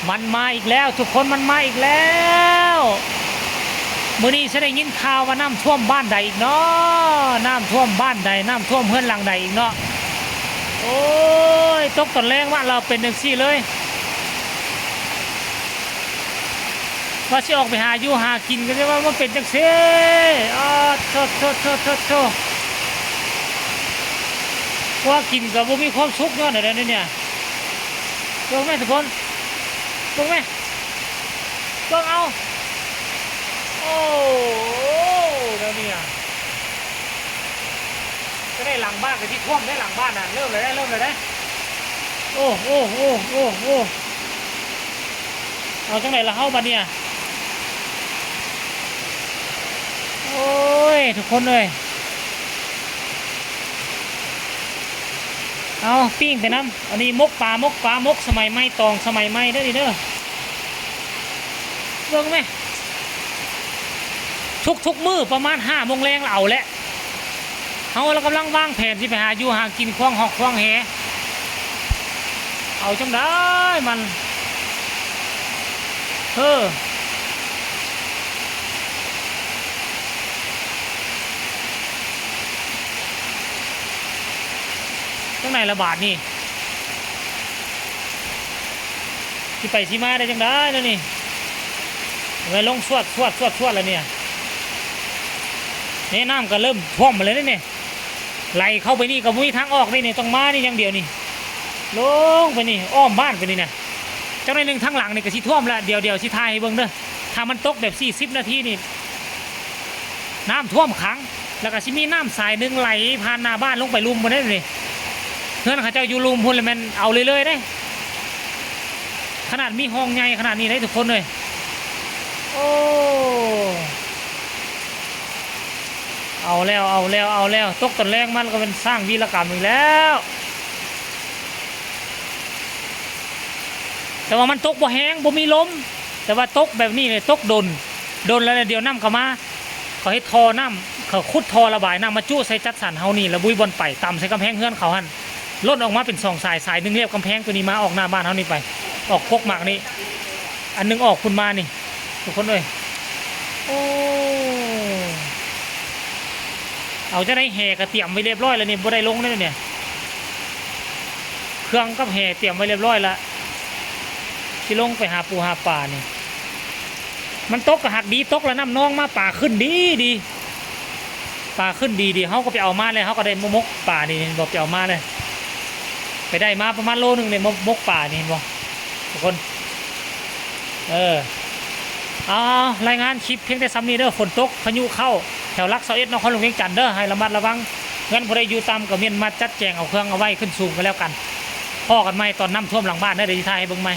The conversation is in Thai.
มันมาอีกแล้วทุกคนมันมาอีกแล้วมื้อนี้ฉันได้ยินข่าวว่าน้ำท่วมบ้านใดอีกเนาะน้ำท่วมบ้านใดน้ำท่วมเฮือนหลังใดอีกเนาะโอ้ยตกตอนแรงว่าเราเป็นจังซี่เลยว่าสิออกไปหาอยู่หากินกันได้ว่ามันเป็นจังซี่อ๋อโทว่ากินกับบ่มีความสุขเนาะเดี๋ยวนี้เนี่ยเบิ่งแม่ทุกคนเบิ่งแม่เบิ่งเอาโอ้เดี๋ยวนี้จะได้หลังบ้านกับที่ท่วมได้หลังบ้านน่ะเริ่มเลยได้โอ้เอาจังไหนละเฮาบัดเนี่ยโอ้ยทุกคนเลยเอาปิ้งไปน้ำอันนี้มกปลามกสมัยใหม่ตองสมัยใหม่เด้อเด้อเบิ่งไหมทุกมื้อประมาณ5 โมงแรงเอาแหละเรากำลังวางแผนที่ไปหาอยู่หากินคล้องหอกคล้องแหเอาจังได้มันจังไหนระบาดนี่ที่ไปที่มาได้จังได้แล้วนี่ไปลงสวดแล้วเนี่ยนี่น้ำก็เริ่มท่วมมาเลยนี่ไหลเข้าไปนี่ก็มีทางออกนี่ต้องมานี่อย่างเดียวนี่ลงไปนี่อ้อมบ้านไปนี่นะเจ้าในหนึ่งทางหลังนี่ก็สิท่วมแล้วเดี๋ยวสิทายให้เบิ่งเด้อถ้ามันตกแบบ40 นาทีนี่น้ำท่วมขังแล้วก็สิมีน้ำสายหนึ่งไหลผ่านหน้าบ้านลงไปลุมบนนี้นี่เพื่อนเขาเจ้าอยู่ลุมพุ่นเลยมันเอาเลยได้ขนาดมีห้องใหญ่ขนาดนี้ได้ทุกคนเลยโอ้เอาแล้วตกตอนแรกมันก็เป็นสร้างวีรกรรมอีกแล้วแต่ว่ามันตกบ่แห้งบ่มีลมแต่ว่าตกแบบนี้เลยตกดนแล้วเดี๋ยวน้ำเข้ามาเขาให้ทอน้ำเขาขุดทอระบายน้ำมาจุใส่จัดสรรเฮานี่แล้วบุยบอลไปต่ำใส่กำแพงเฮือนเขาหันล้นออกมาเป็น2 สายหนึ่งเรียบกำแพงตัวนี้มาออกหน้าบ้านเฮานี่ไปออกพกหมากนี่อันนึงออกคุณมานี่ทุกคนเลยโอ้เอาจะได้แห่กระเตรียมไว้เรียบร้อยแล้วนี่บ่ได้ลงได้เนี่ยเครื่องกับแห่เตรียมไว้เรียบร้อยแล้วที่ลงไปหาปูหาปลานี่มันตกกระหักดีตกแล้วน้ำนองมาป่าขึ้นดีป่าขึ้นดีเขาก็ไปเอามาเลยเขาก็ได้มกป่านี่บอกไปเอามาเลยไปได้มาประมาณโลนึงเนี่ยมกป่านี่บอกทุกคนเอารายงานคลิปเพียงแต่ซ้ำนี้เด้อฝนตกพายุเข้าแถวลักเสาเอ็ดนครหลวงเวียงจันทร์เด้อให้ระมัดระวังงั้นพอได้อยู่ตามกับเมียนมาจัดแจงเอาเครื่องเอาไว้ขึ้นสูงกันแล้วกันพ่อกันไหมตอนน้ำท่วมหลังบ้านได้เดี๋ยวจะถ่ายให้เบิ่งไหม